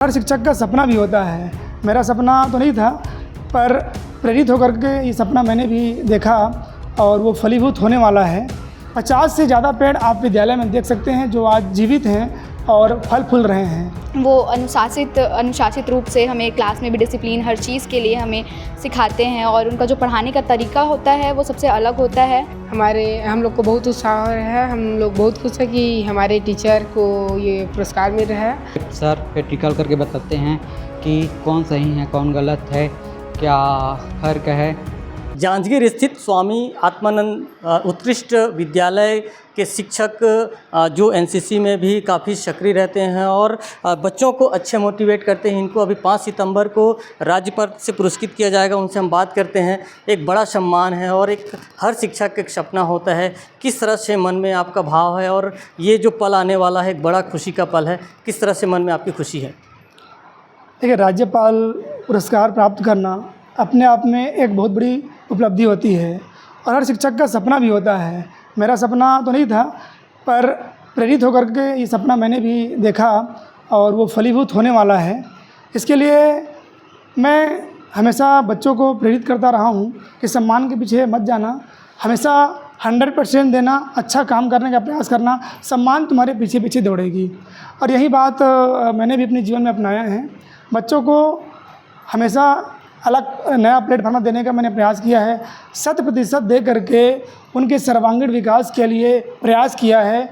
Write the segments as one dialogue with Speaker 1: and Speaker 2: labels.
Speaker 1: हर शिक्षक का सपना भी होता है। मेरा सपना तो नहीं था, पर प्रेरित होकर के ये सपना मैंने भी देखा और वो फलीभूत होने वाला है। 50 से ज़्यादा पेड़ आप विद्यालय में देख सकते हैं जो आज जीवित हैं और फल फूल रहे हैं।
Speaker 2: वो अनुशासित रूप से हमें क्लास में भी डिसिप्लिन हर चीज़ के लिए हमें सिखाते हैं और उनका जो पढ़ाने का तरीका होता है वो सबसे अलग होता है।
Speaker 3: हम लोग को बहुत उत्साह है। हम लोग बहुत खुश हैं कि हमारे टीचर को ये पुरस्कार मिल रहा है।
Speaker 4: सर प्रैक्टिकल करके बताते हैं कि कौन सही है कौन गलत है, क्या फ़र्क है।
Speaker 5: जांजगीर स्थित स्वामी आत्मानंद उत्कृष्ट विद्यालय के शिक्षक जो एनसीसी में भी काफ़ी सक्रिय रहते हैं और बच्चों को अच्छे मोटिवेट करते हैं। इनको अभी 5 सितंबर को राज्य पद से पुरस्कृत किया जाएगा। उनसे हम बात करते हैं। एक बड़ा सम्मान है और एक हर शिक्षक का एक सपना होता है। किस तरह से मन में आपका भाव है और ये जो पल आने वाला है एक बड़ा खुशी का पल है, किस तरह से मन में आपकी खुशी है?
Speaker 1: देखिए, राज्यपाल पुरस्कार प्राप्त करना अपने आप में एक बहुत बड़ी उपलब्धि होती है और हर शिक्षक का सपना भी होता है। मेरा सपना तो नहीं था, पर प्रेरित होकर के ये सपना मैंने भी देखा और वो फलीभूत होने वाला है। इसके लिए मैं हमेशा बच्चों को प्रेरित करता रहा हूँ कि सम्मान के पीछे मत जाना, हमेशा 100% देना, अच्छा काम करने का प्रयास करना, सम्मान तुम्हारे पीछे पीछे दौड़ेगी। और यही बात मैंने भी अपने जीवन में अपनाया है। बच्चों को हमेशा अलग नया प्लेटफार्म देने का मैंने प्रयास किया है। 100% दे करके उनके सर्वांगीण विकास के लिए प्रयास किया है।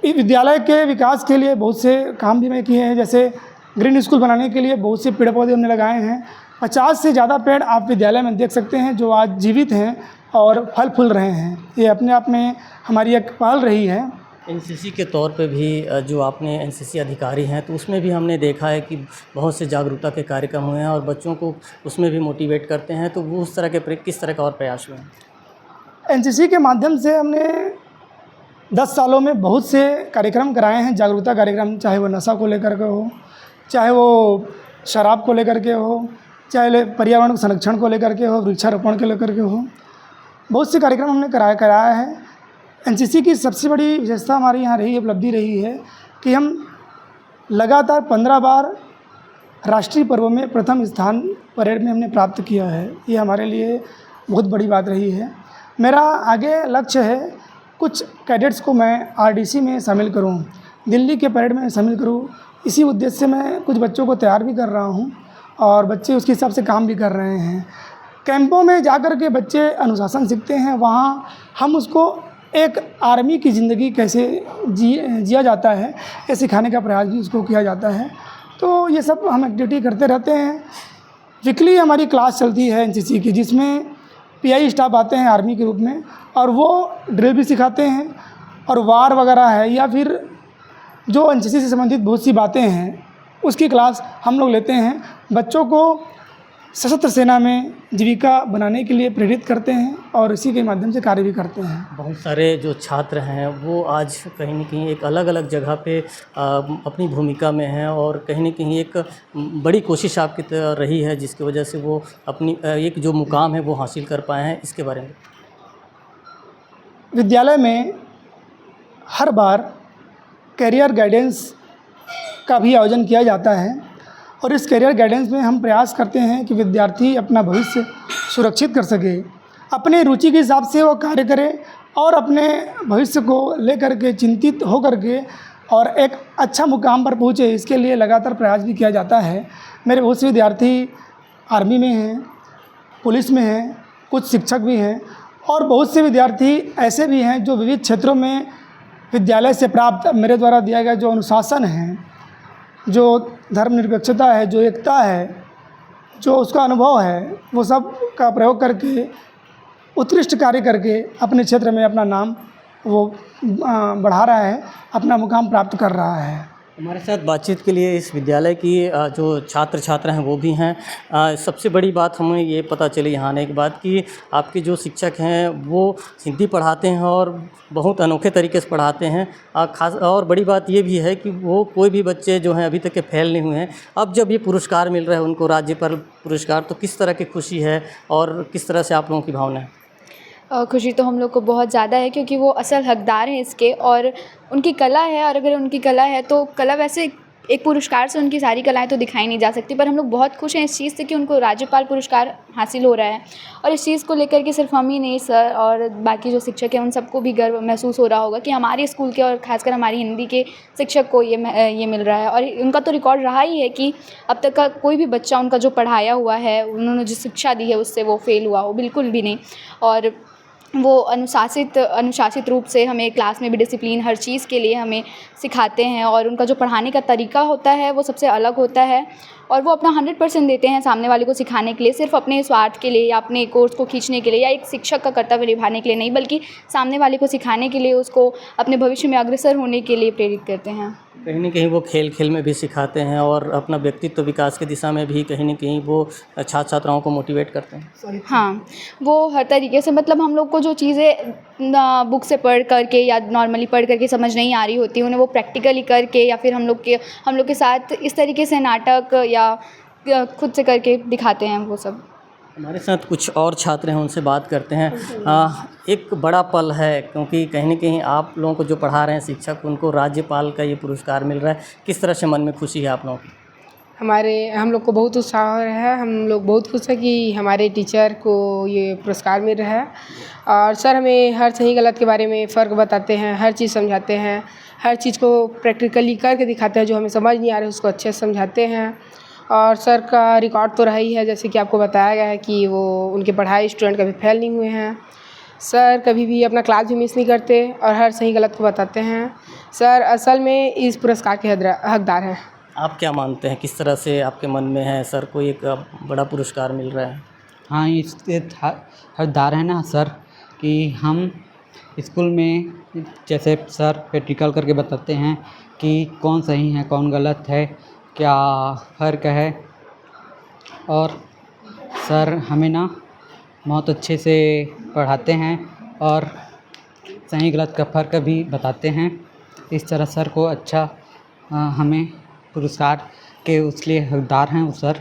Speaker 1: विद्यालय के विकास के लिए बहुत से काम भी मैं किए हैं, जैसे ग्रीन स्कूल बनाने के लिए बहुत से पेड़ पौधे हमने लगाए हैं। 50 से ज़्यादा पेड़ आप विद्यालय में देख सकते हैं जो आज जीवित हैं और फल फूल रहे हैं। ये अपने आप में हमारी एक पहल रही है।
Speaker 5: एनसीसी के तौर पे भी जो आपने एनसीसी अधिकारी हैं तो उसमें भी हमने देखा है कि बहुत से जागरूकता के कार्यक्रम हुए हैं और बच्चों को उसमें भी मोटिवेट करते हैं, तो वो उस तरह के किस तरह का और प्रयास हुए हैं?
Speaker 1: एनसीसी के माध्यम से हमने 10 सालों में बहुत से कार्यक्रम कराए हैं, जागरूकता कार्यक्रम, चाहे वो नशा को लेकर के हो, चाहे वो शराब को लेकर के हो, चाहे पर्यावरण संरक्षण को लेकर के हो, वृक्षारोपण को लेकर के हो। बहुत से कार्यक्रम हमने कराया है। एनसीसी की सबसे बड़ी विशेषता हमारी यहाँ रही, उपलब्धि रही है कि हम लगातार 15 बार राष्ट्रीय पर्वों में प्रथम स्थान परेड में हमने प्राप्त किया है। ये हमारे लिए बहुत बड़ी बात रही है। मेरा आगे लक्ष्य है कुछ कैडेट्स को मैं आरडीसी में शामिल करूं, दिल्ली के परेड में शामिल करूं। इसी उद्देश्य से मैं कुछ बच्चों को तैयार भी कर रहा हूं और बच्चे उसके हिसाब से काम भी कर रहे हैं। कैंपों में जाकर के बच्चे अनुशासन सीखते हैं। वहाँ हम उसको एक आर्मी की ज़िंदगी कैसे जिया जाता है ये सिखाने का प्रयास भी उसको किया जाता है। तो ये सब हम एक्टिविटी करते रहते हैं। वीकली हमारी क्लास चलती है एनसीसी की, जिसमें पीआई स्टाफ आते हैं आर्मी के रूप में और वो ड्रिल भी सिखाते हैं और वार वगैरह है या फिर जो एनसीसी से संबंधित बहुत सी बातें हैं उसकी क्लास हम लोग लेते हैं। बच्चों को सशस्त्र सेना में जीविका बनाने के लिए प्रेरित करते हैं और इसी के माध्यम से कार्य भी करते हैं।
Speaker 5: बहुत सारे जो छात्र हैं वो आज कहीं न कहीं एक अलग अलग जगह पे अपनी भूमिका में हैं और कहीं न कहीं एक बड़ी कोशिश आपकी रही है जिसकी वजह से वो अपनी एक जो मुकाम है वो हासिल कर पाए हैं। इसके बारे में
Speaker 1: विद्यालय में हर बार कैरियर गाइडेंस का भी आयोजन किया जाता है और इस कैरियर गाइडेंस में हम प्रयास करते हैं कि विद्यार्थी अपना भविष्य सुरक्षित कर सके, अपने रुचि के हिसाब से वो कार्य करे और अपने भविष्य को लेकर के चिंतित हो कर के और एक अच्छा मुकाम पर पहुँचे। इसके लिए लगातार प्रयास भी किया जाता है। मेरे बहुत से विद्यार्थी आर्मी में हैं, पुलिस में हैं, कुछ शिक्षक भी हैं और बहुत से विद्यार्थी ऐसे भी हैं जो विविध क्षेत्रों में विद्यालय से प्राप्त मेरे द्वारा दिया गया जो अनुशासन है, जो धर्मनिरपेक्षता है, जो एकता है, जो उसका अनुभव है, वो सब का प्रयोग करके उत्कृष्ट कार्य करके अपने क्षेत्र में अपना नाम वो बढ़ा रहा है, अपना मुकाम प्राप्त कर रहा है।
Speaker 5: हमारे साथ बातचीत के लिए इस विद्यालय की जो छात्र छात्रा हैं वो भी हैं। सबसे बड़ी बात हमें ये पता चली यहाँ आने के बाद कि आपके जो शिक्षक हैं वो हिंदी पढ़ाते हैं और बहुत अनोखे तरीके से पढ़ाते हैं। खास और बड़ी बात ये भी है कि वो कोई भी बच्चे जो हैं अभी तक के फेल नहीं हुए हैं। अब जब ये पुरस्कार मिल रहा है उनको राज्यपाल पुरस्कार, तो किस तरह की खुशी है और किस तरह से आप लोगों की भावना है?
Speaker 2: खुशी तो हम लोग को बहुत ज़्यादा है क्योंकि वो असल हकदार हैं इसके और उनकी कला है और अगर उनकी कला है तो कला वैसे एक पुरस्कार से उनकी सारी कलाएँ तो दिखाई नहीं जा सकती, पर हम लोग बहुत खुश हैं इस चीज़ से कि उनको राज्यपाल पुरस्कार हासिल हो रहा है। और इस चीज़ को लेकर के सिर्फ हम ही नहीं, सर और बाकी जो शिक्षक हैं उन सबको भी गर्व महसूस हो रहा होगा कि हमारे स्कूल के और ख़ासकर हमारी हिंदी के शिक्षक को ये मिल रहा है। और उनका तो रिकॉर्ड रहा ही है कि अब तक का कोई भी बच्चा उनका जो पढ़ाया हुआ है, उन्होंने जो शिक्षा दी है उससे वो फ़ेल हुआ हो, बिल्कुल भी नहीं। और वो अनुशासित रूप से हमें क्लास में भी डिसिप्लिन हर चीज़ के लिए हमें सिखाते हैं, और उनका जो पढ़ाने का तरीका होता है वो सबसे अलग होता है। और वो अपना 100% देते हैं सामने वाले को सिखाने के लिए, सिर्फ अपने स्वार्थ के लिए या अपने कोर्स को खींचने के लिए या एक शिक्षक का कर्तव्य निभाने के लिए नहीं, बल्कि सामने वाले को सिखाने के लिए, उसको अपने भविष्य में अग्रसर होने के लिए प्रेरित करते हैं।
Speaker 5: कहीं न कहीं वो खेल खेल में भी सिखाते हैं और अपना व्यक्तित्व विकास की दिशा में भी कहीं न कहीं वो छात्र छात्राओं को मोटिवेट करते हैं।
Speaker 2: हाँ, वो हर तरीके से, मतलब हम लोग को जो चीज़ें बुक से पढ़ करके या नॉर्मली पढ़ करके समझ नहीं आ रही होती, उन्हें वो प्रैक्टिकली करके या फिर हम लोग के साथ इस तरीके से नाटक या खुद से करके दिखाते हैं वो सब।
Speaker 5: हमारे साथ कुछ और छात्र हैं, उनसे बात करते हैं। एक बड़ा पल है क्योंकि कहीं न कहीं आप लोगों को जो पढ़ा रहे हैं शिक्षक, उनको राज्यपाल का ये पुरस्कार मिल रहा है। किस तरह से मन में खुशी है आप लोगों की?
Speaker 3: हम लोग को बहुत उत्साह है। हम लोग बहुत खुश हैं कि हमारे टीचर को ये पुरस्कार मिल रहा है। और सर हमें हर सही गलत के बारे में फ़र्क बताते हैं, हर चीज़ समझाते हैं, हर चीज़ को प्रैक्टिकली करके दिखाते हैं। जो हमें समझ नहीं आ रहा है उसको अच्छे से समझाते हैं। और सर का रिकॉर्ड तो रहा ही है, जैसे कि आपको बताया गया है कि वो उनके पढ़ाई स्टूडेंट कभी फेल नहीं हुए हैं। सर कभी भी अपना क्लास भी मिस नहीं करते और हर सही गलत को बताते हैं। सर असल में इस पुरस्कार के हकदार हैं।
Speaker 5: आप क्या मानते हैं, किस तरह से आपके मन में है सर को एक बड़ा पुरस्कार मिल रहा है?
Speaker 4: हाँ, इसके हकदार है ना सर, कि हम स्कूल में जैसे सर प्रैक्टिकल करके बताते हैं कि कौन सही है कौन गलत है, क्या फ़र्क है। और सर हमें ना बहुत अच्छे से पढ़ाते हैं और सही गलत का फ़र्क भी बताते हैं। इस तरह सर को अच्छा हमें पुरस्कार के उसके लिए हकदार हैं वो सर।